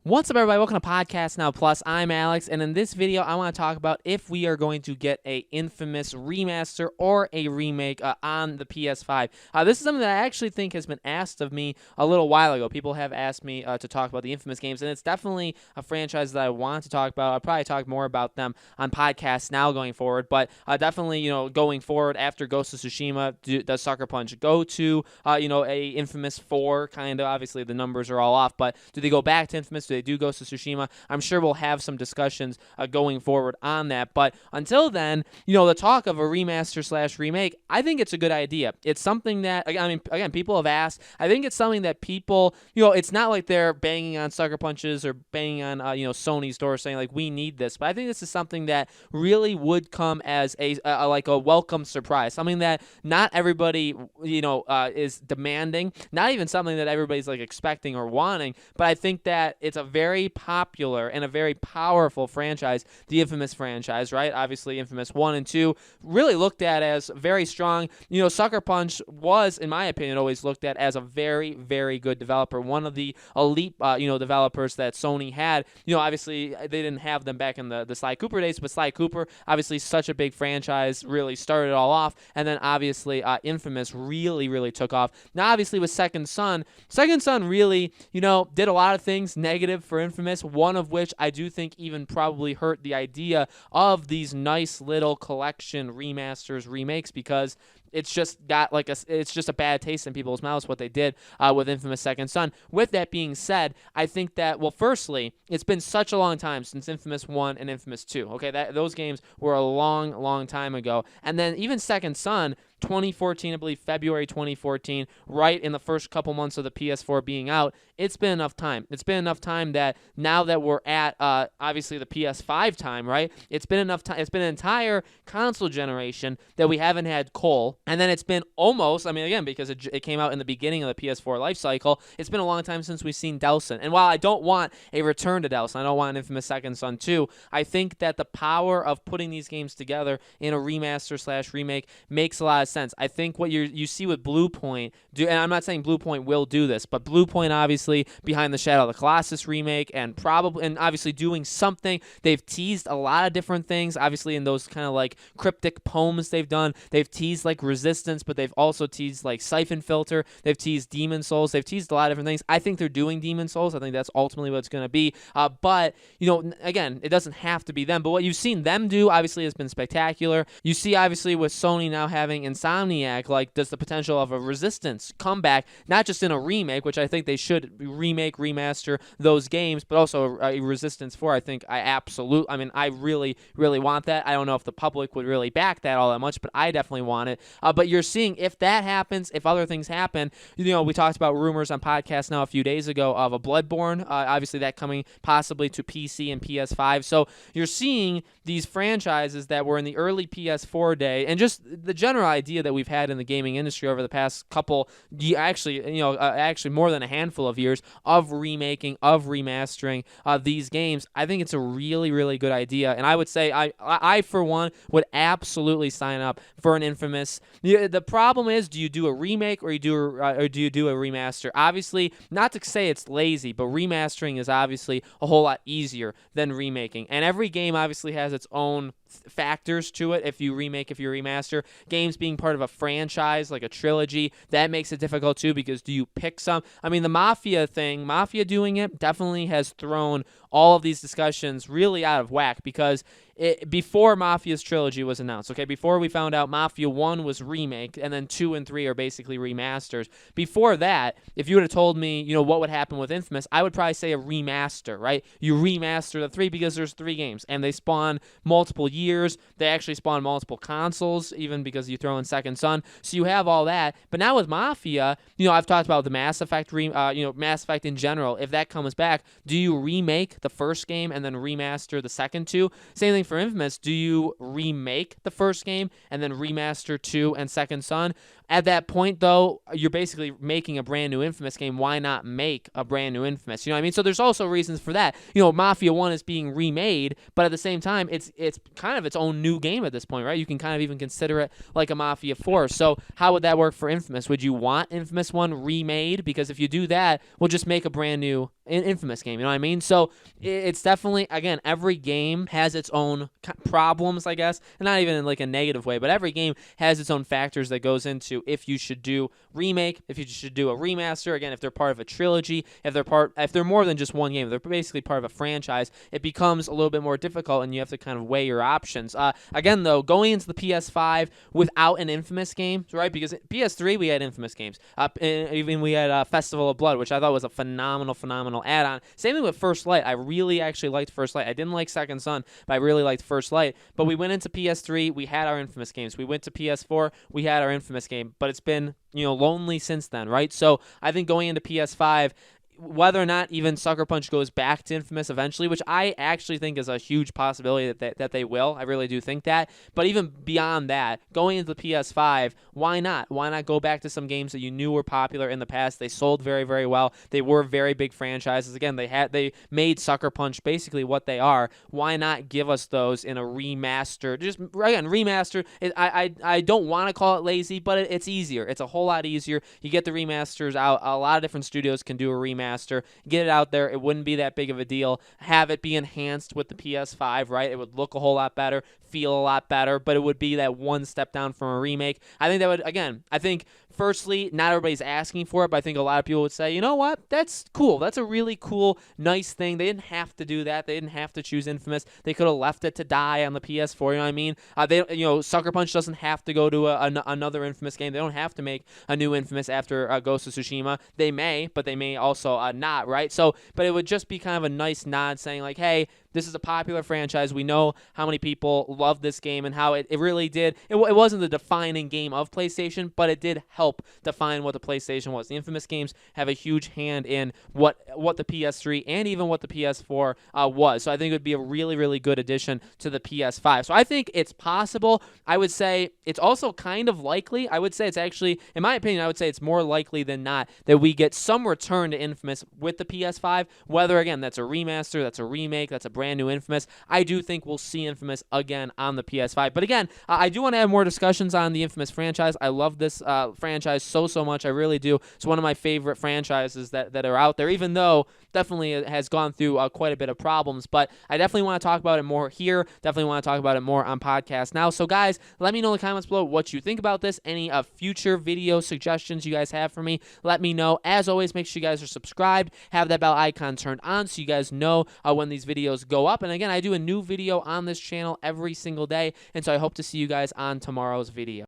What's up, everybody? Welcome to Podcast Now Plus. I'm Alex, and in this video, I want to talk about if we are going to get a Infamous remaster or a remake on the PS5. This is something that I actually think has been asked of me a little while ago. People have asked me to talk about the Infamous games, and it's definitely a franchise that I want to talk about. I'll probably talk more about them on Podcast Now going forward, but definitely, going forward after Ghost of Tsushima, does Sucker Punch go to, a Infamous 4, kind of? Obviously, the numbers are all off, but do they go back to Infamous? Do they do Ghost of Tsushima? I'm sure we'll have some discussions going forward on that. But until then, the talk of a remaster/remake, I think it's a good idea. It's something that, again, people have asked. I think it's something that people, it's not like they're banging on Sucker Punches or banging on, Sony's door saying, like, we need this. But I think this is something that really would come as a welcome surprise. Something that not everybody, is demanding. Not even something that everybody's, like, expecting or wanting. But I think that it's a very popular and a very powerful franchise, the Infamous franchise, right? Obviously, Infamous 1 and 2 really looked at as very strong. Sucker Punch was, in my opinion, always looked at as a very, very good developer. One of the elite, developers that Sony had. Obviously, they didn't have them back in the Sly Cooper days, but Sly Cooper, obviously, such a big franchise, really started it all off. And then, obviously, Infamous really, really took off. Now, obviously, with Second Son really, did a lot of things negative for Infamous, one of which I do think even probably hurt the idea of these nice little collection remasters, remakes, because it's just got it's just a bad taste in people's mouths what they did with Infamous Second Son. With that being said, I think that, well, firstly, it's been such a long time since Infamous 1 and Infamous 2. Okay, those games were a long, long time ago. And then even Second Son, 2014, I believe, February 2014, right in the first couple months of the PS4 being out, it's been enough time. It's been enough time that now that we're at, obviously, the PS5 time, right? It's been enough time. It's been an entire console generation that we haven't had Cole. And then it's been almost, again, because it came out in the beginning of the PS4 life cycle, it's been a long time since we've seen Delsin. And while I don't want a return to Delsin, I don't want Infamous Second Son 2, I think that the power of putting these games together in a remaster/remake makes a lot of sense. I think what you see with Bluepoint, and I'm not saying Bluepoint will do this, but Bluepoint, obviously, behind the Shadow of the Colossus remake, and obviously doing something. They've teased a lot of different things, obviously, in those kind of like cryptic poems they've done. They've teased like Resistance, but they've also teased like Siphon Filter. They've teased Demon Souls. They've teased a lot of different things. I think they're doing Demon Souls. I think that's ultimately what it's going to be. But, again, it doesn't have to be them. But what you've seen them do, obviously, has been spectacular. You see, obviously, with Sony now having Insomniac, like, does the potential of a Resistance comeback, not just in a remake, which I think they should remake, remaster those games, but also a Resistance 4. I really, really want that. I don't know if the public would really back that all that much, but I definitely want it. But you're seeing if that happens, if other things happen, we talked about rumors on Podcast Now a few days ago of a Bloodborne, obviously that coming possibly to PC and PS5. So you're seeing these franchises that were in the early PS4 day, and just the general idea that we've had in the gaming industry over the past couple, actually more than a handful of years, of remaking, of remastering these games. I think it's a really, really good idea, and I would say I for one would absolutely sign up for an Infamous. The problem is, do you do a remake or do you do a remaster? Obviously, not to say it's lazy, but remastering is obviously a whole lot easier than remaking, and every game obviously has its own factors to it. If you remake, if you remaster, games being part of a franchise like a trilogy, that makes it difficult too, because do you pick some? The Mafia doing it definitely has thrown all of these discussions really out of whack, because before Mafia's trilogy was announced, okay, before we found out Mafia 1 was remake, and then 2 and 3 are basically remasters, before that, if you would have told me, what would happen with Infamous, I would probably say a remaster, right? You remaster the 3 because there's 3 games, and they spawn multiple years. They actually spawn multiple consoles, even because you throw in Second Son. So you have all that. But now with Mafia, I've talked about the Mass Effect, Mass Effect in general. If that comes back, do you remake the first game and then remaster the second 2? Same thing for Infamous. Do you remake the first game and then remaster 2 and Second Son? at that point, though, you're basically making a brand new Infamous game. Why not make a brand new Infamous? You know what I mean? So there's also reasons for that. You know, Mafia 1 is being remade, but at the same time, it's kind of its own new game at this point, right? You can kind of even consider it like a Mafia 4. So how would that work for Infamous? Would you want Infamous 1 remade? Because if you do that, we'll just make a brand new Infamous game. You know what I mean? So it's definitely, again, every game has its own problems, I guess, and not even in like a negative way, but every game has its own factors that goes into if you should do remake, if you should do a remaster. Again, if they're part of a trilogy, if they're more than just one game, they're basically part of a franchise, it becomes a little bit more difficult, and you have to kind of weigh your options. Again, though, going into the PS5 without an Infamous game, right? Because PS3 we had Infamous games, even we had Festival of Blood, which I thought was a phenomenal add-on. Same thing with First Light. I really actually liked First Light. I didn't like Second Son, but I really liked First Light. But we went into PS3, we had our Infamous games. We went to PS4, we had our Infamous game. But it's been, lonely since then, right? So I think going into PS5, whether or not even Sucker Punch goes back to Infamous eventually, which I actually think is a huge possibility that they will. I really do think that. But even beyond that, going into the PS5, why not? Why not go back to some games that you knew were popular in the past? They sold very, very well. They were very big franchises. Again, they made Sucker Punch basically what they are. Why not give us those in a remaster? Just, again, remaster. I don't want to call it lazy, but it's easier. It's a whole lot easier. You get the remasters out. A lot of different studios can do a remaster. Get it out there. It wouldn't be that big of a deal. Have it be enhanced with the PS5, right? It would look a whole lot better, feel a lot better, but it would be that one step down from a remake. I think that would, again, firstly, not everybody's asking for it, but I think a lot of people would say, you know what? That's cool. That's a really cool, nice thing. They didn't have to do that. They didn't have to choose Infamous. They could have left it to die on the PS4, you know what I mean? Sucker Punch doesn't have to go to another Infamous game. They don't have to make a new Infamous after Ghost of Tsushima. They may, but they may also not, right? So, but it would just be kind of a nice nod saying like, hey, this is a popular franchise. We know how many people love this game and how it really did. It wasn't the defining game of PlayStation, but it did help define what the PlayStation was. The Infamous games have a huge hand in what the PS3 and even what the PS4 was. So I think it would be a really, really good addition to the PS5. So I think it's possible. I would say it's also kind of likely. I would say it's actually, in my opinion, I would say it's more likely than not that we get some return to Infamous with the PS5, whether, again, that's a remaster, that's a remake, that's a brand new Infamous. I do think we'll see Infamous again on the PS5. But again, I do want to have more discussions on the Infamous franchise. I love this franchise so much. I really do. It's one of my favorite franchises that are out there, even though definitely it has gone through quite a bit of problems. But I definitely want to talk about it more here. Definitely want to talk about it more on podcast now. So guys, let me know in the comments below what you think about this. Any future video suggestions you guys have for me, let me know. As always, make sure you guys are subscribed, have that bell icon turned on so you guys know when these videos go up. And again, I do a new video on this channel every single day, and so I hope to see you guys on tomorrow's video.